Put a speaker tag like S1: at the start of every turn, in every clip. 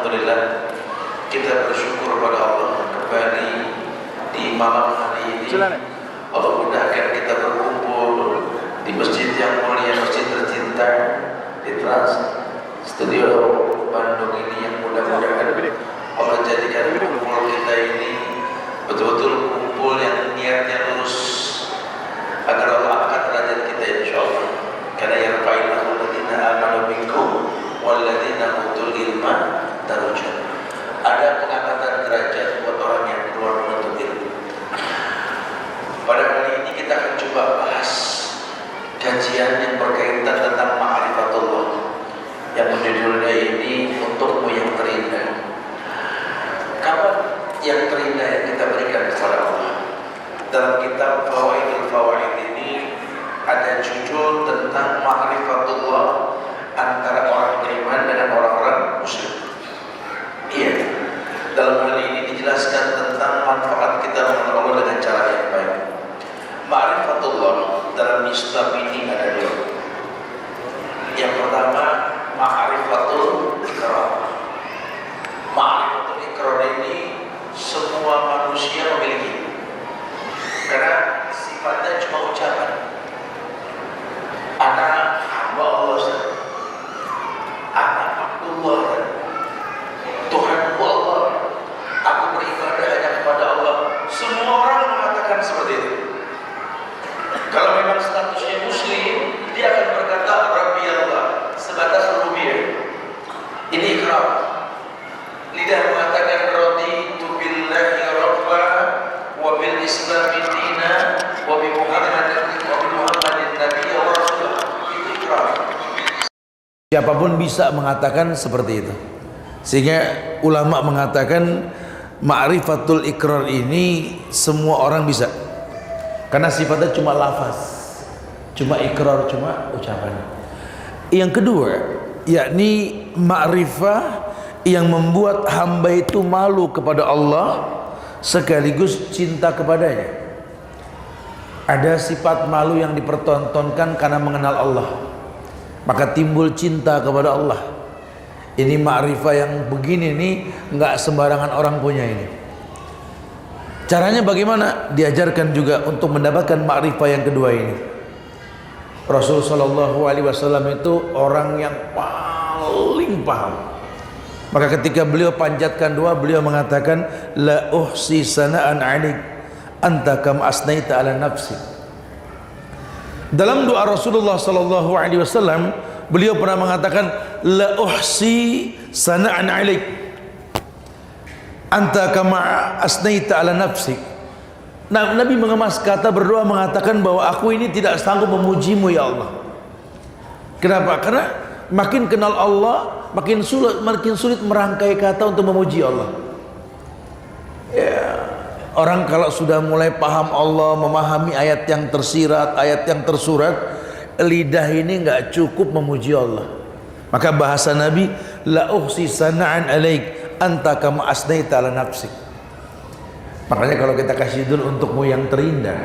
S1: Alhamdulillah kita bersyukur pada Allah kembali di malam hari ini. Allah mudahkan kita berkumpul di masjid yang mulia, masjid tercinta di Trans Studio Bandung ini, yang mudah-mudahan Allah jadikan kumpul kita ini betul-betul kumpul yang niatnya lurus agar Allah angkat derajat kita insyaallah. Karena yang fa'ilahul ladzina amanu minkum walladzina utul ilma darajat. Ada pengangkatan derajat buat orang yang keluar menuntut ilmu. Pada kali ini kita akan coba bahas kajian yang berkaitan tentang ma'rifatullah, yang menjudulnya ini untukmu yang terindah. Kapan yang terindah yang kita berikan kepada Allah? Dalam kitab Fawaidul Fawaid ini ada judul tentang ma'rifatullah antara orang beriman dengan orang-orang musyrik. Iya, dalam hal ini dijelaskan tentang manfaat kita mengenal Allah dengan cara yang baik. Ma'rifatullah dalam Islam ini ada dua. Yang pertama, ma'rifatul ikrar. Ma'rifatul ikrar ini semua manusia memiliki, karena sifatnya cuma ucapan. Anak hamba Allah, anak Abdullah, Tuhan Allah, aku beribadah hanya kepada Allah. Semua orang mengatakan seperti itu. Kalau memang statusnya muslim, dia akan berkata Rabbi Allah, sebatas rububiyah. Ini ikrar. Lidah mengatakan raditu billahi rabba wa bil islami dina wa bi muhammadin nabiyya wa rasul. Itu ikrar. Siapapun bisa mengatakan seperti itu. Sehingga ulama mengatakan ma'rifatul ikrar ini semua orang bisa, karena sifatnya cuma lafaz, cuma ikrar, cuma ucapan. Yang kedua, yakni ma'rifah yang membuat hamba itu malu kepada Allah sekaligus cinta kepadanya. Ada sifat malu yang dipertontonkan karena mengenal Allah, maka timbul cinta kepada Allah. Ini ma'rifah yang begini nih nggak sembarangan orang punya ini. Caranya bagaimana? Diajarkan juga untuk mendapatkan ma'rifah yang kedua ini. Rasul Shallallahu Alaihi Wasallam itu orang yang paling paham. Maka ketika beliau panjatkan doa, beliau mengatakan la uhsi sana'an 'alaik anta kam asnaita 'ala nafsi. Dalam doa Rasulullah Shallallahu Alaihi Wasallam, beliau pernah mengatakan la uhsi sana'an 'alaik anta kama asnaita 'ala nafsi. Nah, Nabi mengemas kata berdoa mengatakan bahwa aku ini tidak sanggup memujimu ya Allah. Kenapa? Karena makin kenal Allah, makin sulit merangkai kata untuk memuji Allah. Ya, orang kalau sudah mulai paham Allah, memahami ayat yang tersirat, ayat yang tersurat, lidah ini nggak cukup memuji Allah. Maka bahasa Nabi la uhsi sana'an 'alaik anta kama asnaita 'ala nafsik. Makanya kalau kita kasih judul untukmu yang terindah,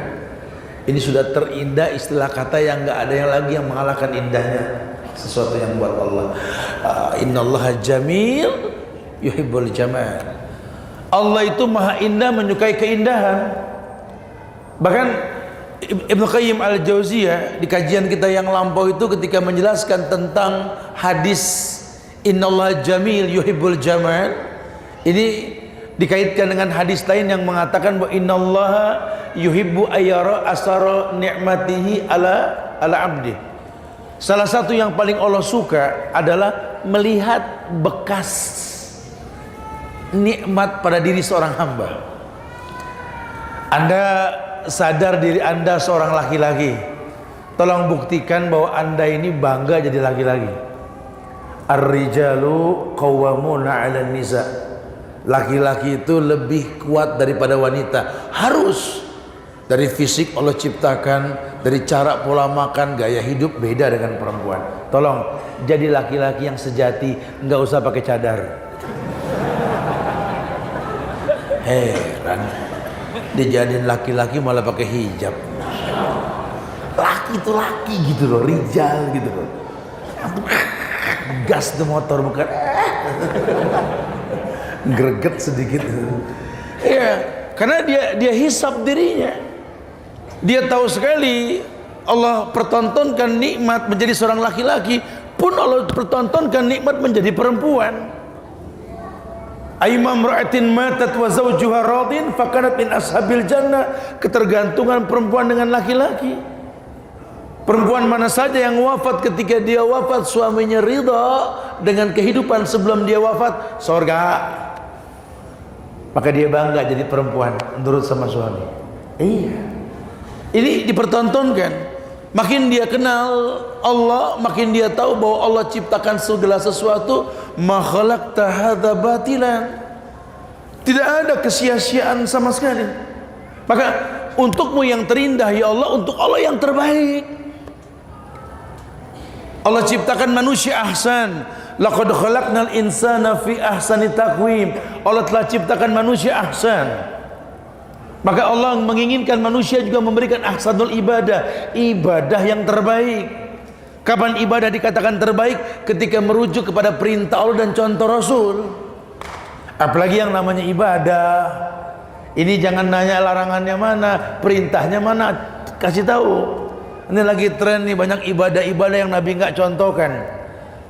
S1: ini sudah terindah, istilah kata yang nggak ada yang lagi yang mengalahkan indahnya sesuatu yang buat Allah. Innallaha jamil yuhibbul jamal. Allah itu maha indah, menyukai keindahan. Bahkan Ibnu Qayyim al-Jauziyah di kajian kita yang lampau itu ketika menjelaskan tentang hadis innallaha jamil yuhibbul jamal, ini dikaitkan dengan hadis lain yang mengatakan bahwa innallaha yuhibbu ayyara asara ni'matihi ala abdi. Salah satu yang paling Allah suka adalah melihat bekas nikmat pada diri seorang hamba. Anda sadar diri Anda seorang laki-laki, tolong buktikan bahwa Anda ini bangga jadi laki-laki. Ar-rijalu qawwamuna 'alan nisa. Laki-laki itu lebih kuat daripada wanita. Harus. Dari fisik Allah ciptakan, dari cara pola makan, gaya hidup beda dengan perempuan. Tolong jadi laki-laki yang sejati, nggak usah pakai cadar. Heran, dijadiin laki-laki malah pakai hijab. Laki itu laki gitu loh, rijal gitu loh. Gas tuh motor bukan.
S2: greget sedikit. Ya, karena dia hisab dirinya. Dia tahu sekali Allah pertontonkan nikmat menjadi seorang laki-laki, pun Allah pertontonkan nikmat menjadi perempuan. Aimam ra'atin matat wa zawjuha radin fakanat min ashabil jannah. Ketergantungan perempuan dengan laki-laki. Perempuan mana saja yang wafat ketika dia wafat suaminya ridha dengan kehidupan sebelum dia wafat, surga. Maka dia bangga jadi perempuan nurut sama suami. Iya. Ini dipertontonkan. Makin dia kenal Allah, makin dia tahu bahwa Allah ciptakan segala sesuatu. Ma khalaqta hadza batilan. Tidak ada kesia-siaan sama sekali. Maka untukmu yang terindah ya Allah, untuk Allah yang terbaik. Allah ciptakan manusia ahsan. Laqad khalaqnal insana fi ahsani taqwim. Allah telah ciptakan manusia ahsan. Maka Allah menginginkan manusia juga memberikan ahsanul ibadah, ibadah yang terbaik. Kapan ibadah dikatakan terbaik? Ketika merujuk kepada perintah Allah dan contoh Rasul. Apalagi yang namanya ibadah. Ini jangan nanya larangannya mana, perintahnya mana, kasih tahu. Ini lagi tren nih, banyak ibadah-ibadah yang Nabi nggak contohkan.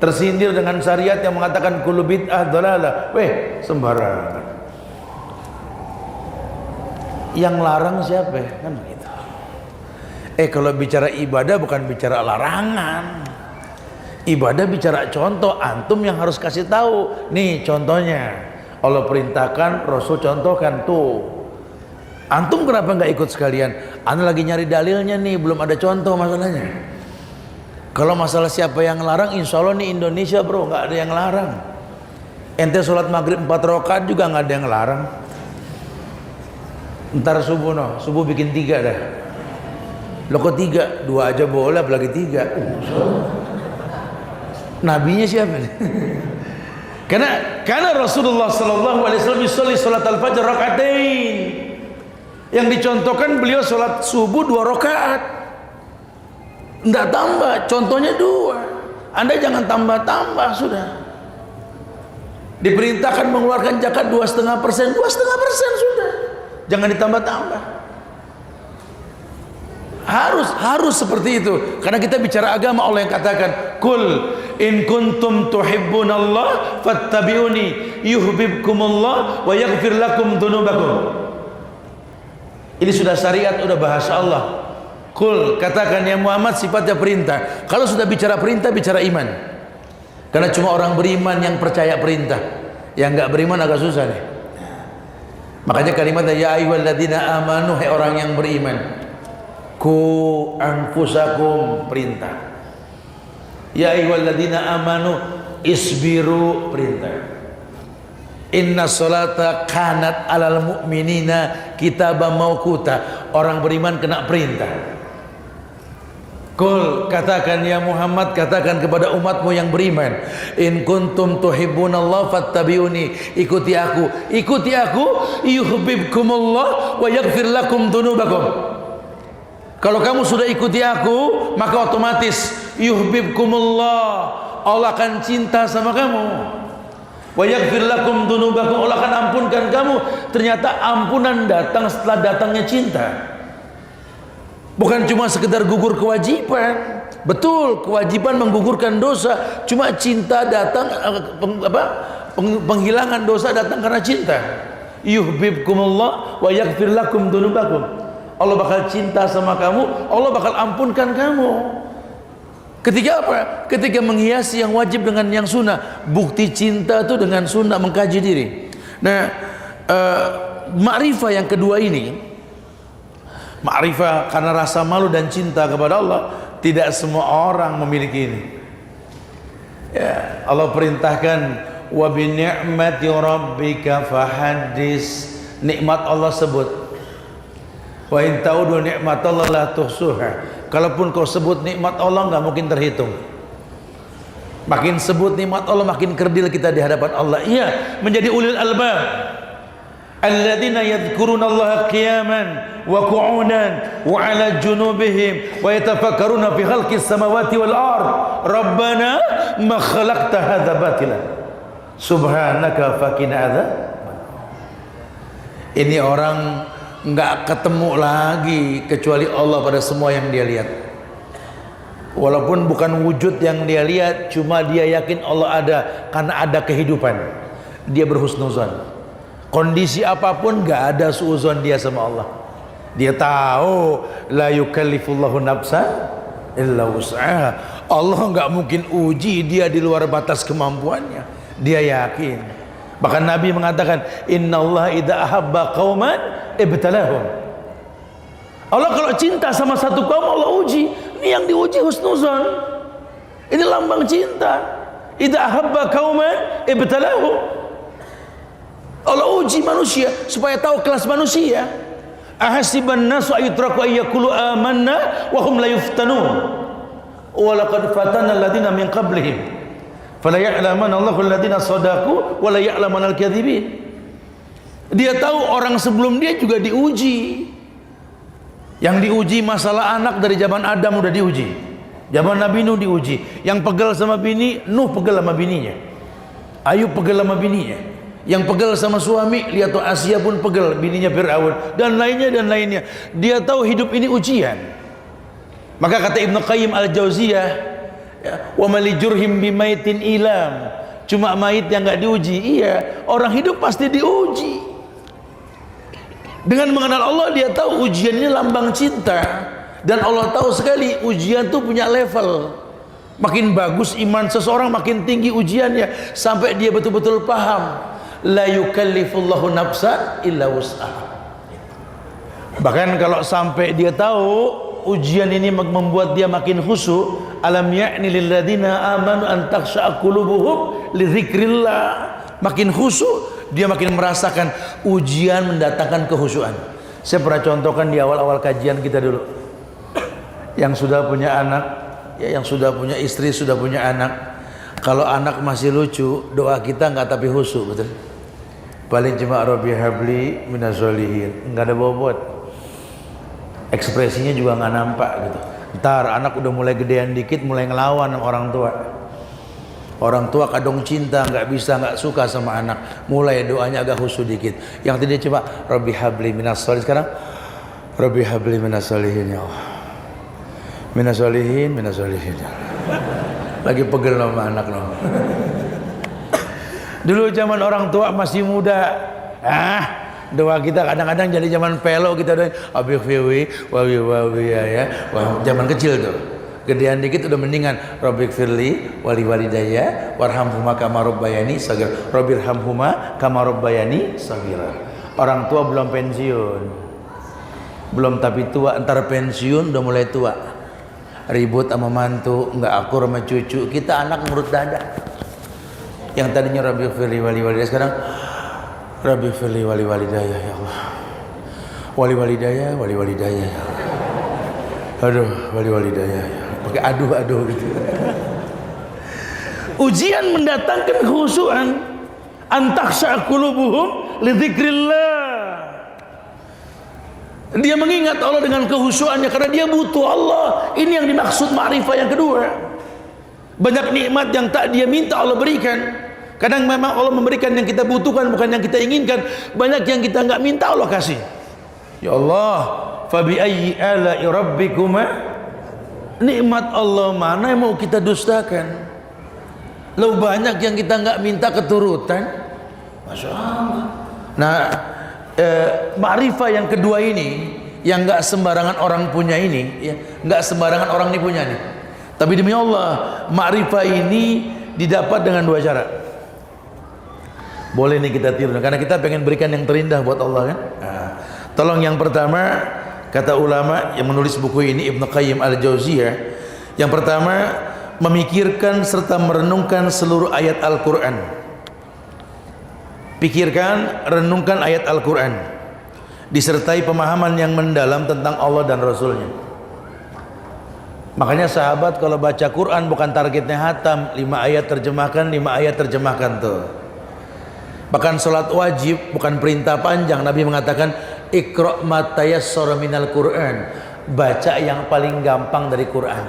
S2: Tersindir dengan syariat yang mengatakan kullu bid'ah dhalalah. Weh, sembarangan. Yang larang siapa? Kan begitu. Kalau bicara ibadah bukan bicara larangan. Ibadah bicara contoh, antum yang harus kasih tahu. Nih contohnya, Allah perintahkan, Rasul contohkan tuh. Antum kenapa nggak ikut sekalian? Anda lagi nyari dalilnya nih, belum ada contoh masalahnya. Kalau masalah siapa yang larang, insya Allah nih Indonesia bro, nggak ada yang larang. Ente sholat maghrib 4 rakaat juga nggak ada yang larang. Ntar subuh no, subuh bikin 3 dah. Lo kok 3? 2 aja boleh, apalagi 3. Nabinya siapa nih? Karena Rasulullah sallallahu alaihi wasallam yusolli salat al-fajr rakaatain. Yang dicontohkan beliau salat subuh 2 rakaat. Enggak tambah, contohnya 2. Anda jangan tambah-tambah sudah. Diperintahkan mengeluarkan zakat 2,5%, 2,5% sudah. Jangan ditambah-tambah. Harus seperti itu. Karena kita bicara agama, Allah yang katakan, "Qul in kuntum tuhibbunallah fattabi'uni yuhibbukumullah wa yaghfir lakum dzunubakum." Ini sudah syariat, sudah bahasa Allah. Qul, katakan ya Muhammad, sifatnya perintah. Kalau sudah bicara perintah, bicara iman. Karena cuma orang beriman yang percaya perintah. Yang enggak beriman agak susah nih. Makanya kalimatnya ya ayyuhalladzina amanu, hai orang yang beriman. Ku anfusakum, perintah. Ya ayyuhalladzina amanu isbiru, perintah. Inna sholata kanat alal mu'minina kitaban mauquta, orang beriman kena perintah. Qul, katakan ya Muhammad, katakan kepada umatmu yang beriman, in kuntum tuhibbunallah fattabi'uni, ikuti aku yuhibbukumullah wa yaghfir lakum dzunubakum. Kalau kamu sudah ikuti aku, maka otomatis yuhibbukumullah, Allah akan cinta sama kamu. Wa yaghfir lakum dzunubakum, Allah akan ampunkan kamu. Ternyata ampunan datang setelah datangnya cinta. Bukan cuma sekedar gugur kewajiban. Betul, kewajiban menggugurkan dosa. Cuma cinta datang, penghilangan dosa datang karena cinta. Yuhibbukumullah wa yaghfir lakum dzunubakum. Allah bakal cinta sama kamu, Allah bakal ampunkan kamu. Ketika apa? Ketika menghiasi yang wajib dengan yang sunnah. Bukti cinta itu dengan sunnah, mengkaji diri. Nah, ma'rifah yang kedua ini, ma'rifah karena rasa malu dan cinta kepada Allah, tidak semua orang memiliki ini. Ya, Allah perintahkan wa bi ni'mati rabbika fahaddis, nikmat Allah sebut. Wa in ta'udu ni'matallahi la tuhsuha. Kalaupun kau sebut nikmat Allah, nggak mungkin terhitung. Makin sebut nikmat Allah, makin kerdil kita di hadapan Allah. Iya, menjadi ulil albab. Alladzina yadhkurunallaha qiyaman wa qu'udan wa 'ala junubihim wa yatafakkaruna fi khalqis samawati wal ard. Rabbana ma khalaqta hadza batila Subhanaka faqina adzab. Ini orang nggak ketemu lagi kecuali Allah pada semua yang dia lihat. Walaupun bukan wujud yang dia lihat, cuma dia yakin Allah ada karena ada kehidupan. Dia berhusnuzon. Kondisi apapun nggak ada suuzon dia sama Allah. Dia tahu la yukallifullahu nafsan illa wus'aha. Allah nggak mungkin uji dia di luar batas kemampuannya. Dia yakin. Bahkan Nabi mengatakan, innallaha idza ahabba qauman ibtalahum. Allah kalau cinta sama satu kaum, Allah uji. Ini yang diuji husnuzon. Ini lambang cinta. Idza ahabba qauman ibtalahum. Allah uji manusia supaya tahu kelas manusia. Ahasiban nasu ayutraku ayyakulu amanna wa hum la yuftanun. Wa laqad fatana alladziina min qablihim. Fala ya'lamanna Allahu alladziina shadaqu wa la ya'lamanna al-kadzibin. Dia tahu orang sebelum dia juga diuji. Yang diuji masalah anak dari zaman Adam udah diuji. Zaman Nabi Nuh diuji. Yang pegel sama bini, Nuh pegel sama bininya. Ayub pegel sama bininya. Yang pegel sama suami, lihat tuh Asia pun pegel, bininya Fir'aun dan lainnya. Dia tahu hidup ini ujian. Maka kata Ibnu Qayyim Al-Jauziyah, wa malijurhim bimaitin ilam. Cuma mayit yang enggak diuji. Iya, orang hidup pasti diuji. Dengan mengenal Allah, dia tahu ujian ini lambang cinta. Dan Allah tahu sekali ujian itu punya level. Makin bagus iman seseorang, makin tinggi ujiannya, sampai dia betul-betul paham la yukallifullahu nafsan illa wus'aha. Bahkan kalau sampai dia tahu ujian ini membuat dia makin khusyuk, alam ya'ni lil ladzina amanu an takhsha'a qulubuhum li dzikrillah. Makin khusyuk, dia makin merasakan ujian mendatangkan kehusyuan. Saya pernah contohkan di awal-awal kajian kita dulu. Yang sudah punya anak, ya, yang sudah punya istri, sudah punya anak. Kalau anak masih lucu, doa kita nggak tapi khusyuk, betul? Paling cuma Rabbi habli minazolihin, nggak ada bobot. Ekspresinya juga nggak nampak gitu. Ntar anak udah mulai gedean dikit, mulai ngelawan sama orang tua. Orang tua kadang cinta, nggak suka sama anak, mulai doanya agak khusyuk dikit. Yang tadi coba Rabbi habli minazolihin, sekarang Rabbi habli minazolihin, ya Allah. Minazolihin. Lagi pegel sama anak loh. Dulu zaman orang tua masih muda, doa kita kadang-kadang jadi zaman pelo, kita doain abih fiwi wawi ya. Wah, zaman kecil tuh. Gedean dikit udah mendingan Rabbik firli wali walidayya warhamhuma kama rabbayani shaghir. Rabbirhamhuma kama rabbayani shaghira. Orang tua belum pensiun. Belum tapi tua, entar pensiun udah mulai tua. Ribut sama mantu, nggak akur sama cucu. Kita anak ngurut dada. Yang tadinya Rabbi firli wali walidayya, sekarang Rabbi firli wali walidayya, ya Allah. Wali walidayya ya Allah. Aduh, wali walidayya ya. Pakai aduh gitu. Ujian mendatangkan khusyuan. Antakhsha'a qulubuhum li dzikrillah. Dia mengingat Allah dengan kehusyuannya karena dia butuh Allah. Ini yang dimaksud ma'rifah yang kedua. Banyak nikmat yang tak dia minta Allah berikan. Kadang memang Allah memberikan yang kita butuhkan, bukan yang kita inginkan. Banyak yang kita nggak minta Allah kasih. Ya Allah, fa bi ayyi ala'i rabbikuma, nikmat Allah mana yang mau kita dustakan? Lalu banyak yang kita nggak minta keturutan. Masya Allah. Nah, ma'rifah yang kedua ini, yang nggak sembarangan orang punya ini, ya, nggak sembarangan orang ini punya nih. Tapi demi Allah, ma'rifah ini didapat dengan dua cara. Boleh nih kita tiru, karena kita pengen berikan yang terindah buat Allah kan. Nah, tolong yang pertama, kata ulama yang menulis buku ini Ibnu Qayyim Al-Jauziyah, yang pertama memikirkan serta merenungkan seluruh ayat Al-Quran. Pikirkan, renungkan ayat Al-Quran, disertai pemahaman yang mendalam tentang Allah dan Rasulnya. Makanya sahabat kalau baca Quran bukan targetnya hatam, 5 ayat terjemahkan, 5 ayat terjemahkan tuh. Bahkan sholat wajib bukan perintah panjang. Nabi mengatakan Iqra' ma tayassara minal Quran, baca yang paling gampang dari Quran.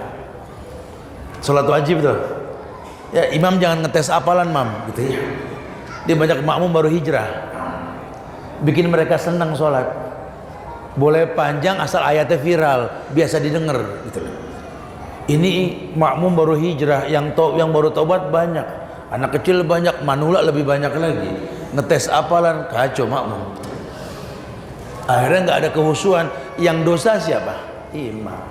S2: Sholat wajib tuh ya, imam jangan ngetes hafalan mam gitu ya. Dia banyak makmum baru hijrah, bikin mereka senang sholat. Boleh panjang asal ayatnya viral, biasa didengar gitu loh. Ini makmum baru hijrah, yang baru taubat banyak, anak kecil banyak, manula lebih banyak lagi. Ngetes apalan kacau makmum. Akhirnya nggak ada kehusuan. Yang dosa siapa? Imam.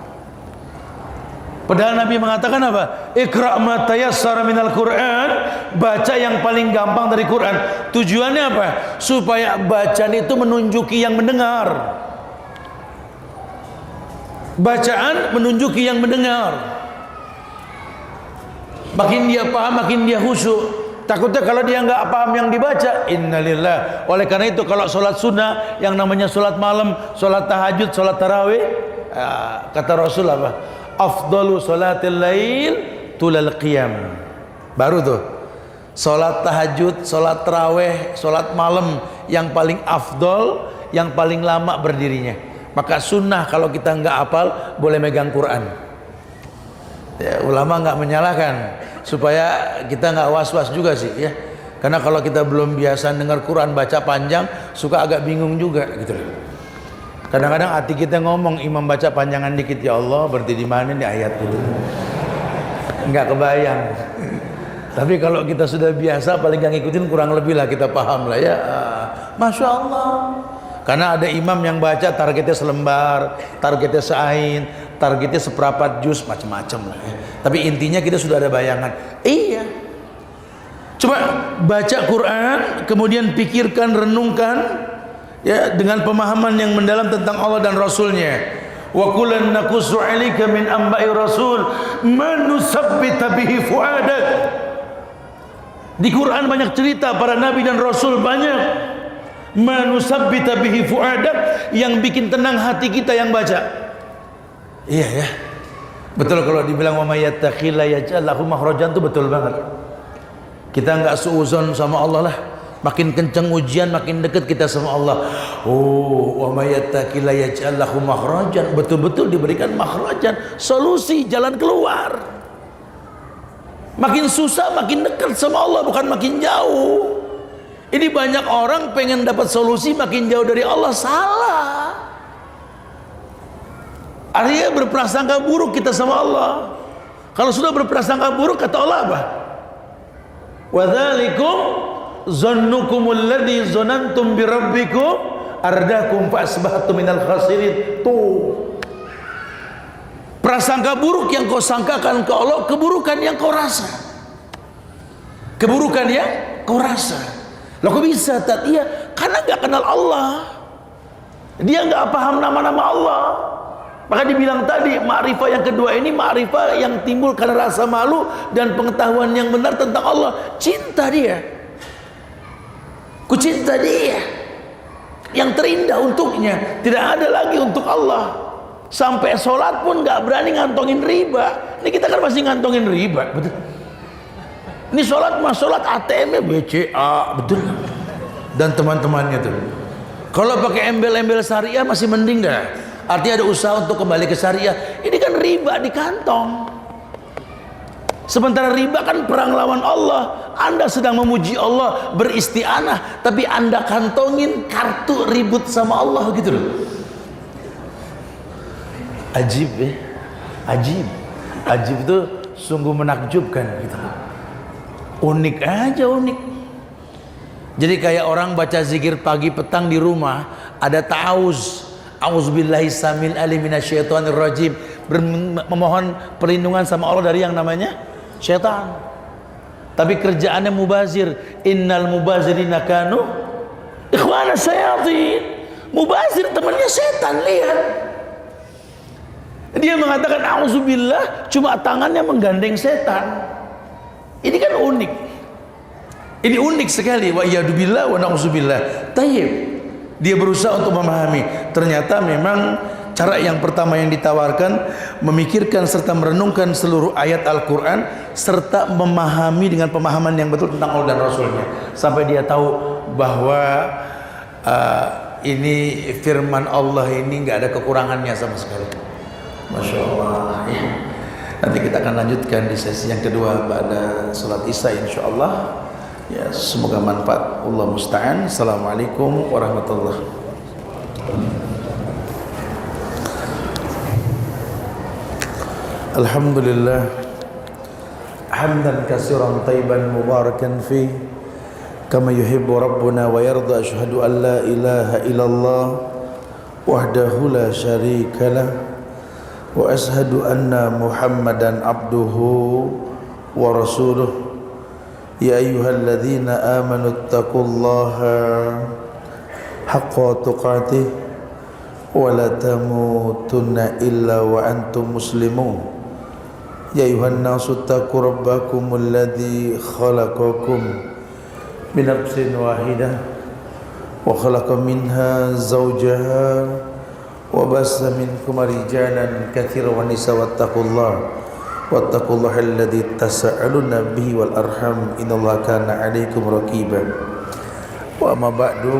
S2: Padahal Nabi mengatakan apa? Iqra' ma tayassara minal Qur'an, baca yang paling gampang dari Quran. Tujuannya apa? Supaya bacaan itu menunjuki yang mendengar. Bacaan menunjuki yang mendengar. Makin dia paham, makin dia khusyuk. Takutnya kalau dia nggak paham yang dibaca, innalillah. Oleh karena itu kalau sholat sunnah, yang namanya sholat malam, sholat tahajud, sholat tarawih, kata Rasul apa? Afdalu sholatil lail tulal qiyam. Baru tuh sholat tahajud, sholat tarawih, sholat malam yang paling afdol, yang paling lama berdirinya. Maka sunnah kalau kita nggak hafal boleh megang Quran. Ya, ulama nggak menyalahkan, supaya kita nggak was-was juga sih ya. Karena kalau kita belum biasa dengar Quran baca panjang, suka agak bingung juga gitu. Kadang-kadang hati kita ngomong, imam baca panjangan dikit, ya Allah berarti di mana nih ayat itu? Nggak kebayang. Tapi kalau kita sudah biasa, paling nggak ngikutin kurang lebih lah kita paham lah ya. Masya Allah. Karena ada imam yang baca targetnya selembar, targetnya seain, targetnya seperempat juz, macam-macam lah ya. Tapi intinya kita sudah ada bayangan. Iya. Coba baca Quran, kemudian pikirkan, renungkan ya dengan pemahaman yang mendalam tentang Allah dan Rasulnya. Wa kullan naqussu 'alaika min anba'i rasul man nusabbita bihi fuadak. Di Quran banyak cerita para nabi dan rasul, banyak. Manusabbita bihi fuadak, yang bikin tenang hati kita yang baca. Iya ya, betul. Kalau dibilang wa may yattaqilla yaj'al lahu makhrajan, itu betul banget. Kita nggak suuzon sama Allah lah. Makin kenceng ujian, makin dekat kita sama Allah. Oh, wa may yattaqilla yaj'al lahu makhrajan, betul-betul diberikan makhrajan, solusi, jalan keluar. Makin susah makin dekat sama Allah, bukan makin jauh. Ini banyak orang pengen dapat solusi makin jauh dari Allah. Salah. Artinya berprasangka buruk kita sama Allah. Kalau sudah berprasangka buruk, kata Allah apa? Wa dzalikum zannukumul ladzi zanantum bi rabbikum ardakum fa asbahtum minal khasirin. Tuh. Prasangka buruk yang kau sangkakan ke Allah, keburukan yang kau rasa. Keburukan yang kau rasa. Loh kok bisa Tat? Iya, karena nggak kenal Allah. Dia nggak paham nama-nama Allah. Maka dibilang tadi, ma'rifah yang kedua ini ma'rifah yang timbul karena rasa malu dan pengetahuan yang benar tentang Allah. Cinta dia. Ku cinta dia. Yang terindah untuknya, tidak ada lagi untuk Allah. Sampai sholat pun nggak berani ngantongin riba. Ini kita kan masih ngantongin riba, betul? Ini sholat mah sholat ATM-nya BCA, betul. Dan teman-temannya tuh. Kalau pakai embel-embel syariah masih mending dah. Artinya ada usaha untuk kembali ke syariah. Ini kan riba di kantong. Sementara riba kan perang lawan Allah. Anda sedang memuji Allah, beristianah, tapi Anda kantongin kartu ribut sama Allah gitu loh. Ajib ya. Ajib. Ajib itu sungguh menakjubkan gitu. Unik aja, unik. Jadi kayak orang baca zikir pagi petang di rumah, ada ta'awuz, auzubillahi samil alim minasyaitonir rajim, memohon perlindungan sama Allah dari yang namanya syaitan. Tapi kerjaannya mubazir, innal mubazirina kanu ikhwana syayatin. Mubazir temannya setan, lihat. Dia mengatakan auzubillah, cuma tangannya menggandeng setan. Ini kan unik. Ini unik sekali. Wa iyyadubillah wa na'udzubillah. Tayyib. Dia berusaha untuk memahami. Ternyata memang cara yang pertama yang ditawarkan, memikirkan serta merenungkan seluruh ayat Al-Quran, serta memahami dengan pemahaman yang betul tentang Allah dan Rasulnya, sampai dia tahu bahwa ini firman Allah ini nggak ada kekurangannya sama sekali. Masya Allah ya. Nanti kita akan lanjutkan di sesi yang kedua pada sholat isya insyaallah. Ya, semoga manfaat. Allah musta'an. Assalamualaikum warahmatullahi wabarakatuh. Alhamdulillah hamdan katsiran thayyiban mubarakan fi kama yuhibbu rabbuna wa yarda. Asyhadu an la ilaha illallah wahdahu la syarika lah wa asyhadu anna Muhammadan abduhu wa rasuluh. Ya ayyuhalladzina amanu taqullaha haqqa tuqatih wa la tamutunna illa wa antum muslimun. Ya ayuhan nasu taqu rabbakumul ladzi khalaqakum min nafsin wahidah wa khalaqa minha zawjaha wa bassa minkum rijalan katsiran wa nisaa wattaqullaha alladzi tasaaluna bihi wal arham innallaha kana 'alaikum raqiba. Wa amma ba'du,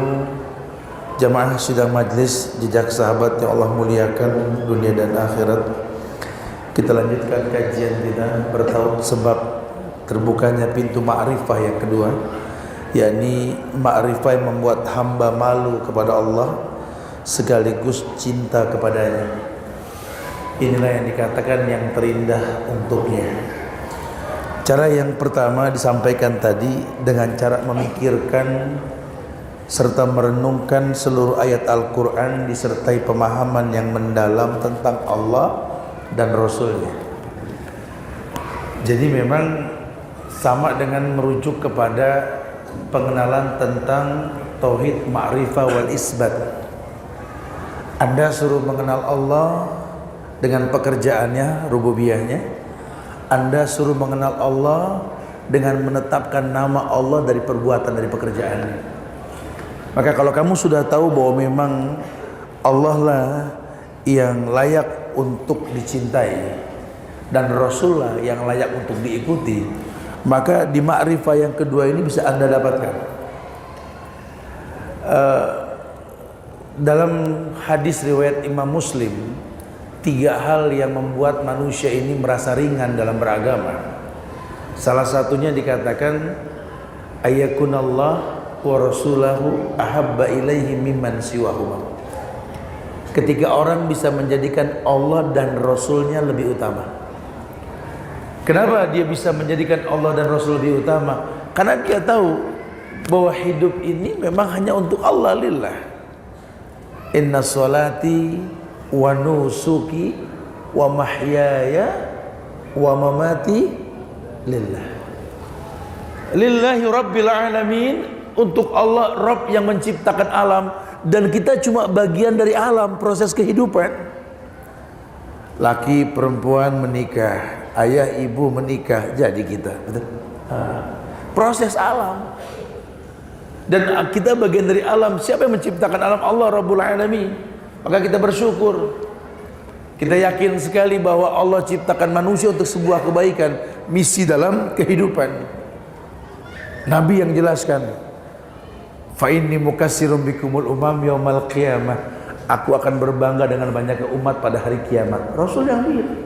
S2: jamaah sidang majlis jejak sahabat yang Allah muliakan dunia dan akhirat. Kita lanjutkan kajian kita bertaut sebab terbukanya pintu ma'rifah yang kedua, yakni ma'rifah yang membuat hamba malu kepada Allah sekaligus cinta kepadanya. Inilah yang dikatakan yang terindah untuknya. Cara yang pertama disampaikan tadi dengan cara memikirkan serta merenungkan seluruh ayat Al-Quran disertai pemahaman yang mendalam tentang Allah dan Rasulnya. Jadi memang sama dengan merujuk kepada pengenalan tentang tauhid ma'rifah wal isbat. Anda suruh mengenal Allah dengan pekerjaannya, rububiyahnya. Anda suruh mengenal Allah dengan menetapkan nama Allah dari perbuatan, dari pekerjaannya. Maka kalau kamu sudah tahu bahwa memang Allah lah yang layak untuk dicintai dan Rasulullah yang layak untuk diikuti, maka di ma'rifah yang kedua ini bisa Anda dapatkan. Dalam hadis riwayat Imam Muslim, 3 hal yang membuat manusia ini merasa ringan dalam beragama. Salah satunya dikatakan ayakunallah wa rasulahu ahabba ilaihi mimman siwahuma. Ketika orang bisa menjadikan Allah dan Rasulnya lebih utama. Kenapa dia bisa menjadikan Allah dan Rasul lebih utama? Karena dia tahu bahwa hidup ini memang hanya untuk Allah lillah. Inna salati wa nusuki wa mahyaya wa mamati lillah. Lillahi rabbil alamin, untuk Allah Rabb yang menciptakan alam, dan kita cuma bagian dari alam, proses kehidupan. Laki perempuan menikah, ayah ibu menikah, jadi kita, betul? Proses alam. Dan kita bagian dari alam. Siapa yang menciptakan alam? Allah Rabbul Alamin. Maka kita bersyukur. Kita yakin sekali bahwa Allah ciptakan manusia untuk sebuah kebaikan, misi dalam kehidupan. Nabi yang jelaskan, fa inni mukatsirun bikumul umam yaumal qiyamah. Aku akan berbangga dengan banyaknya umat pada hari kiamat. Rasul yang bilang.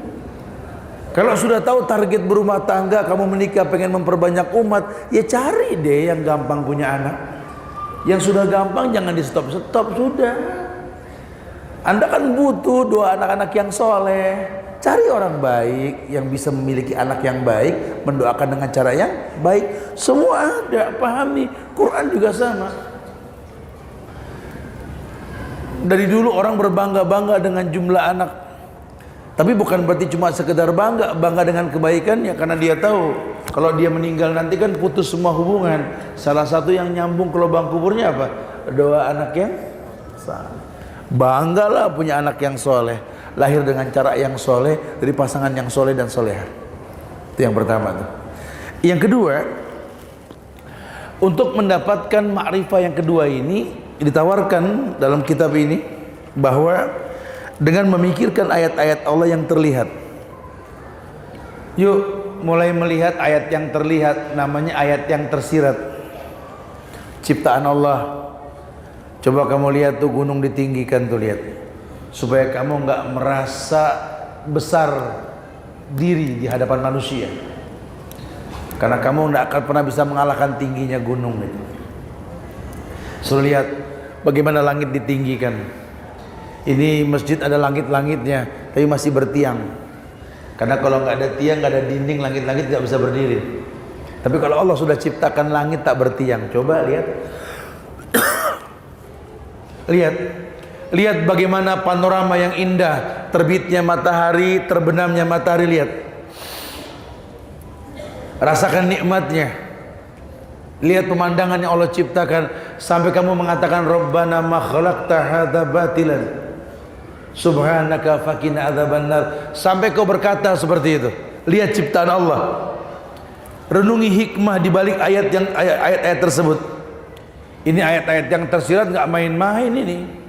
S2: Kalau sudah tahu target berumah tangga, kamu menikah pengen memperbanyak umat, ya cari deh yang gampang punya anak. Yang sudah gampang jangan di stop sudah. Anda kan butuh 2 anak-anak yang soleh. Cari orang baik yang bisa memiliki anak yang baik, mendoakan dengan cara yang baik. Semua ada, pahami. Quran juga sama. Dari dulu orang berbangga-bangga dengan jumlah anak. Tapi bukan berarti cuma sekedar bangga dengan kebaikannya, karena dia tahu kalau dia meninggal nanti kan putus semua hubungan. Salah satu yang nyambung ke lubang kuburnya apa? Doa anak yang saleh. Banggalah punya anak yang soleh, lahir dengan cara yang soleh, dari pasangan yang soleh dan soleha. Itu yang pertama tuh. Yang kedua, untuk mendapatkan ma'rifah yang kedua ini ditawarkan dalam kitab ini bahwa dengan memikirkan ayat-ayat Allah yang terlihat. Yuk mulai melihat ayat yang terlihat, namanya ayat yang tersirat. Ciptaan Allah. Coba kamu lihat tuh gunung ditinggikan tuh, lihat. Supaya kamu nggak merasa besar diri di hadapan manusia. Karena kamu tidak akan pernah bisa mengalahkan tingginya gunung itu. Suruh lihat bagaimana langit ditinggikan. Ini masjid ada langit-langitnya, tapi masih bertiang. Karena kalau nggak ada tiang, nggak ada dinding, langit-langit tidak bisa berdiri. Tapi kalau Allah sudah ciptakan langit tak bertiang, coba lihat. Lihat bagaimana panorama yang indah, terbitnya matahari, terbenamnya matahari, lihat. Rasakan nikmatnya. Lihat pemandangan yang Allah ciptakan sampai kamu mengatakan Rabbana ma khalaqta hadza batilan subhanaka faqina adzabannar. Sampai kau berkata seperti itu. Lihat ciptaan Allah. Renungi hikmah di balik ayat-ayat tersebut. Ini ayat-ayat yang tersirat nggak main-main ini.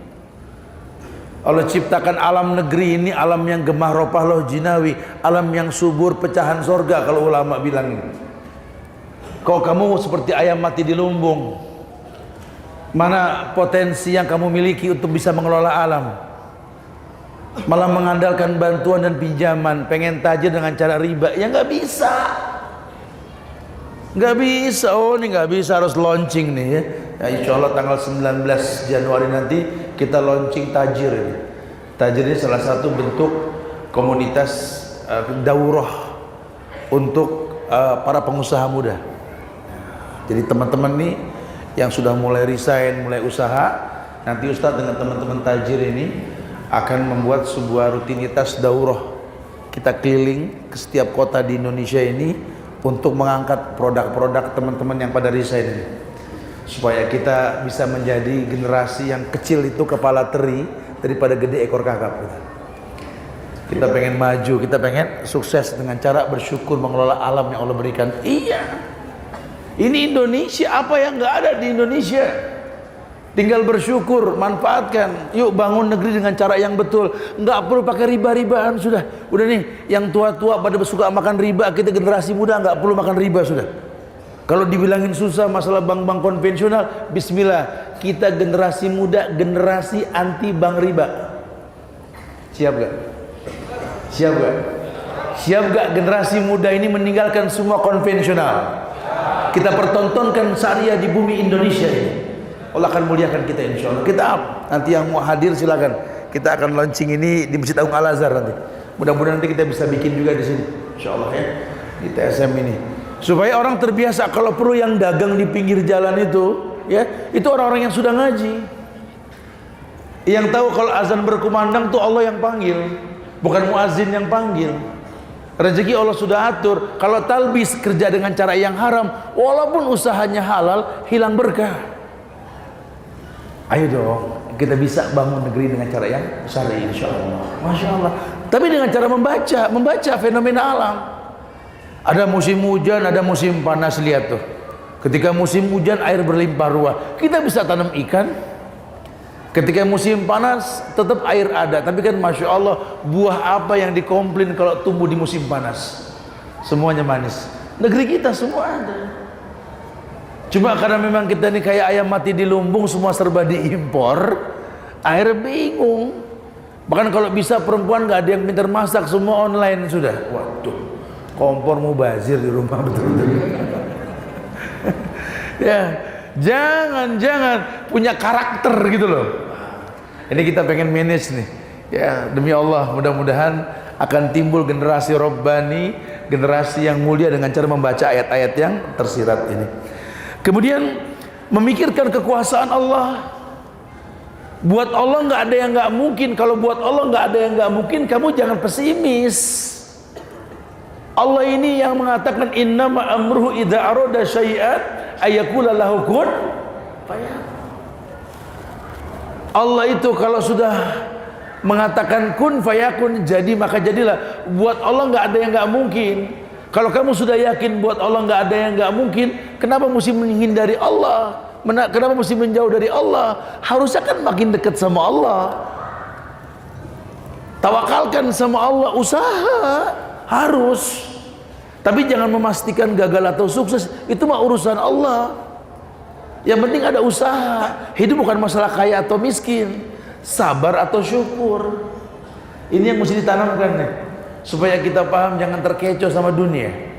S2: Allah ciptakan alam negeri ini, alam yang gemah ropah loh jinawi, alam yang subur pecahan sorga kalau ulama bilang. Kau kamu seperti ayam mati di lumbung. Mana potensi yang kamu miliki untuk bisa mengelola alam? Malah mengandalkan bantuan dan pinjaman, pengen tajir dengan cara riba, ya nggak bisa. Nggak bisa, oh ini nggak bisa, harus launching nih ya. Ya insya Allah tanggal 19 Januari nanti kita launching tajir ini. Tajir ini salah satu bentuk komunitas daurah untuk para pengusaha muda. Jadi teman-teman nih yang sudah mulai resign, mulai usaha, nanti Ustadz dengan teman-teman tajir ini akan membuat sebuah rutinitas daurah. Kita keliling ke setiap kota di Indonesia ini untuk mengangkat produk-produk teman-teman yang pada resign ini, supaya kita bisa menjadi generasi yang kecil itu kepala teri daripada gede ekor kakap. Kita pengen maju, kita pengen sukses dengan cara bersyukur mengelola alam yang Allah berikan. Iya, ini Indonesia, apa yang nggak ada di Indonesia? Tinggal bersyukur, manfaatkan. Yuk bangun negeri dengan cara yang betul. Nggak perlu pakai riba-ribaan sudah. Udah nih, yang tua-tua pada suka makan riba, kita generasi muda nggak perlu makan riba sudah. Kalau dibilangin susah masalah bank-bank konvensional, bismillah, kita generasi muda, generasi anti bank riba. Siap gak? Siap gak? Siap gak generasi muda ini meninggalkan semua konvensional? Kita pertontonkan syariah di bumi Indonesia ini. Allah akan muliakan kita insya Allah. Kita nanti yang mau hadir silakan. Kita akan launching ini di Masjid Agung Al Azhar nanti. Mudah-mudahan nanti kita bisa bikin juga di sini, insya Allah ya, di TSM ini. Supaya orang terbiasa kalau perlu yang dagang di pinggir jalan itu, ya, itu orang-orang yang sudah ngaji. Yang tahu kalau azan berkumandang tuh Allah yang panggil, bukan muazin yang panggil. Rezeki Allah sudah atur. Kalau talbis kerja dengan cara yang haram, walaupun usahanya halal, hilang berkah. Ayo dong, kita bisa bangun negeri dengan cara yang syar'i insya Allah. Masya Allah. Tapi dengan cara membaca fenomena alam. Ada musim hujan, ada musim panas, lihat tuh. Ketika musim hujan air berlimpah ruah, kita bisa tanam ikan. Ketika musim panas tetap air ada, tapi kan masya Allah, buah apa yang dikomplain kalau tumbuh di musim panas? Semuanya manis. Negeri kita semua ada. Cuma karena memang kita ini kayak ayam mati di lumbung, semua serba diimpor, akhirnya bingung. Bahkan kalau bisa perempuan nggak ada yang pintar masak, semua online sudah. Waduh, kompor mubazir di rumah betul-betul. Ya, jangan punya karakter gitu loh. Ini kita pengen manage nih. Ya, demi Allah, mudah-mudahan akan timbul generasi Rabbani, generasi yang mulia dengan cara membaca ayat-ayat yang tersirat ini. Kemudian memikirkan kekuasaan Allah. Buat Allah nggak ada yang nggak mungkin. Kalau buat Allah nggak ada yang nggak mungkin, kamu jangan pesimis. Allah ini yang mengatakan innama amruhu idza arada syai'an ayaqula lahu kun fayakun. Allah itu kalau sudah mengatakan kun fayakun, jadi maka jadilah. Buat Allah nggak ada yang nggak mungkin. Kalau kamu sudah yakin buat Allah nggak ada yang nggak mungkin, kenapa mesti menghindari Allah? Kenapa mesti menjauh dari Allah? Harusnya kan makin dekat sama Allah. Tawakalkan sama Allah, usaha harus. Tapi jangan memastikan gagal atau sukses, itu mah urusan Allah. Yang penting ada usaha. Hidup bukan masalah kaya atau miskin, sabar atau syukur. Ini yang mesti ditanamkan nih, supaya kita paham, jangan terkecoh sama dunia.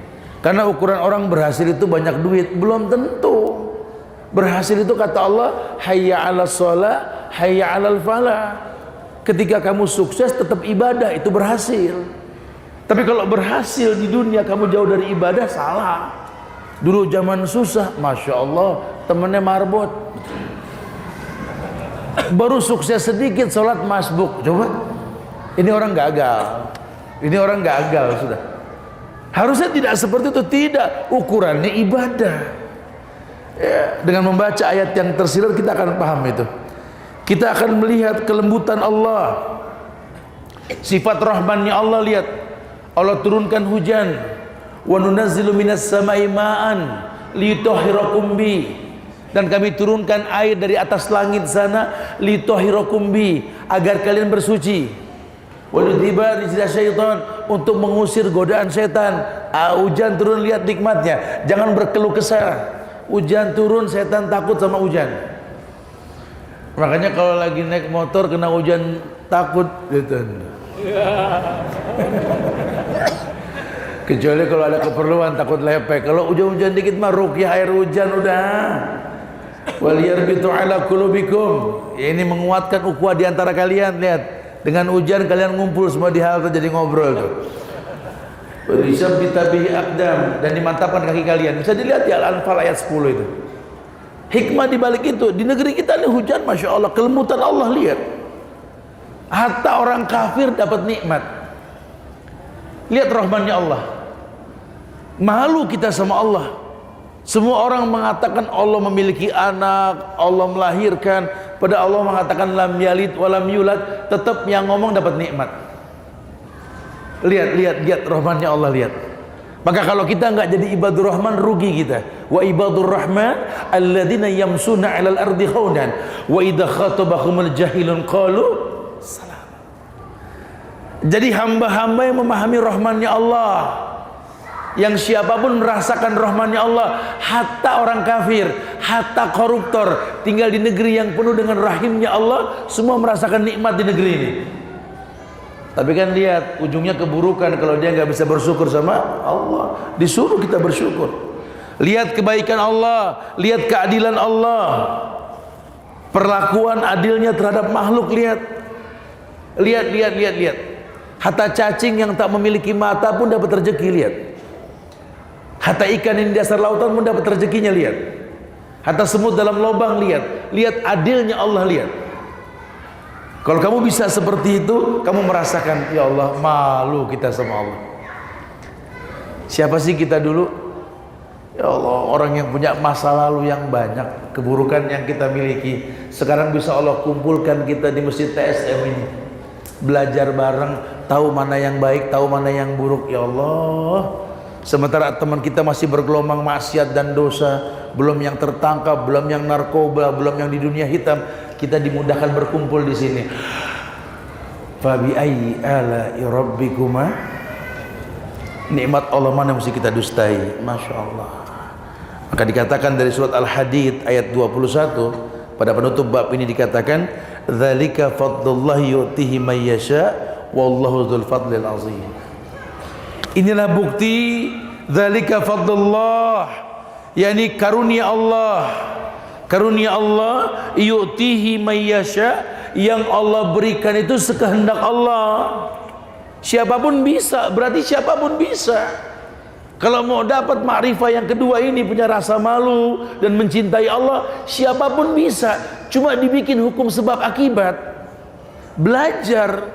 S2: Karena ukuran orang berhasil itu banyak duit, belum tentu. Berhasil itu kata Allah, hayya 'alas shalah, hayya 'alal falah. Ketika kamu sukses tetap ibadah, itu berhasil. Tapi kalau berhasil di dunia kamu jauh dari ibadah, salah. Dulu zaman susah, Masya Allah, temennya marbot. Baru sukses sedikit, sholat masbuk. Coba, ini orang gagal. Ini orang gagal sudah. Harusnya tidak seperti itu, tidak. Ukurannya ibadah. Ya, dengan membaca ayat yang tersirat kita akan paham itu. Kita akan melihat kelembutan Allah, sifat rahmannya Allah. Lihat, Allah turunkan hujan, wa nunazzilu minas samai ma'an liyutahhirakum bi, dan kami turunkan air dari atas langit sana liyutahhirakum bi, agar kalian bersuci. Wa nudhiba rijza syaitan, untuk mengusir godaan setan. Hujan turun, lihat nikmatnya, jangan berkeluh kesah. Hujan turun, setan takut sama hujan. Makanya kalau lagi naik motor kena hujan takut gitu. Kecuali kalau ada keperluan takut lepek. Kalau hujan-hujan dikit mah ruqyah air hujan udah. Wal yarbitu ala qulubikum. Ini menguatkan ukhuwah di antara kalian. Lihat, dengan hujan kalian ngumpul semua di halte jadi ngobrol tuh. Risabbita bihi aqdam, dan dimantapkan kaki kalian. Bisa dilihat di Al-Anfal ayat 10 itu. Hikmah di balik itu, di negeri kita ini hujan, Masya Allah, kelembutan Allah. Lihat, hatta orang kafir dapat nikmat. Lihat rahmannya Allah. Malu kita sama Allah. Semua orang mengatakan Allah memiliki anak, Allah melahirkan, pada Allah mengatakan lam yalid walam yulad, tetap yang ngomong dapat nikmat. Lihat rahmannya Allah, lihat. Maka kalau kita enggak jadi ibadur rahman, rugi kita. Wa ibadur rahman alladzina yamsuna 'alal ardi khawnan wa idza khatabahumul jahilun qalu salam. Jadi hamba-hamba yang memahami rahmannya Allah, yang siapapun merasakan rahmannya Allah, hatta orang kafir, hatta koruptor, tinggal di negeri yang penuh dengan rahimnya Allah, semua merasakan nikmat di negeri ini. Tapi kan lihat, ujungnya keburukan kalau dia nggak bisa bersyukur sama Allah. Disuruh kita bersyukur. Lihat kebaikan Allah, lihat keadilan Allah, perlakuan adilnya terhadap makhluk. Lihat. Hatta cacing yang tak memiliki mata pun dapat rezeki. Lihat, hatta ikan yang di dasar lautan pun dapat rezekinya. Lihat, hatta semut dalam lubang. Lihat adilnya Allah. Lihat, kalau kamu bisa seperti itu, kamu merasakan, ya Allah, malu kita sama Allah. Siapa sih kita dulu? Ya Allah, orang yang punya masa lalu yang banyak, keburukan yang kita miliki, sekarang bisa Allah kumpulkan kita di masjid TSM ini, belajar bareng, tahu mana yang baik, tahu mana yang buruk. Ya Allah, sementara teman kita masih bergelombang maksiat dan dosa, belum yang tertangkap, belum yang narkoba, belum yang di dunia hitam, kita dimudahkan berkumpul di sini. Fabi ayyi ala'i rabbikuma, nikmat Allah mana mesti kita dustai? Masya Allah. Maka dikatakan dari surat Al-Hadid ayat 21 pada penutup bab ini dikatakan, dzalika fadlullahi yu'tihi may yasha wallahu dzul fadlil azim. Inilah bukti dzalika fadlullah, yakni karunia Allah. Karunia Allah yu'tihi may yasha, yang Allah berikan itu sekehendak Allah. Siapapun bisa, berarti siapapun bisa. Kalau mau dapat makrifah yang kedua ini, punya rasa malu dan mencintai Allah, siapapun bisa. Cuma dibikin hukum sebab akibat. Belajar,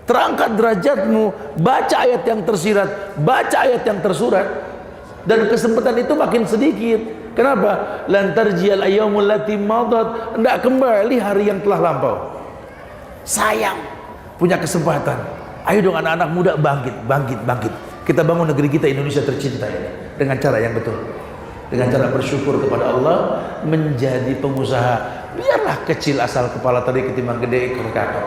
S2: terangkat derajatmu, baca ayat yang tersirat, baca ayat yang tersurat, dan kesempatan itu makin sedikit. Kenapa? Lantar jial ayyamul lati madat, hendak kembali hari yang telah lampau. Sayang, punya kesempatan. Ayo dong anak-anak muda, bangkit. Kita bangun negeri kita Indonesia tercinta ini dengan cara yang betul, dengan cara bersyukur kepada Allah, menjadi pengusaha. Biarlah kecil asal kepala tadi ketimbang gede ekor kakap.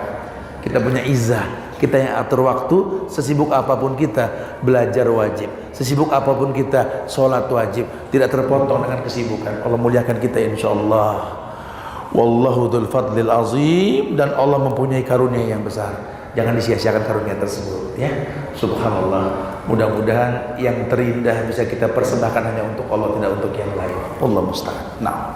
S2: Kita punya izah, kita yang atur waktu. Sesibuk apapun kita, belajar wajib. Sesibuk apapun kita, sholat wajib. Tidak terpotong dengan kesibukan. Allah muliakan kita insyaallah. Wallahu dzul fadlil azim, dan Allah mempunyai karunia yang besar. Jangan disia-siakan karunia tersebut, ya. Subhanallah. Mudah-mudahan yang terindah bisa kita persembahkan hanya untuk Allah, tidak untuk yang lain. Allah musta'an. Nah.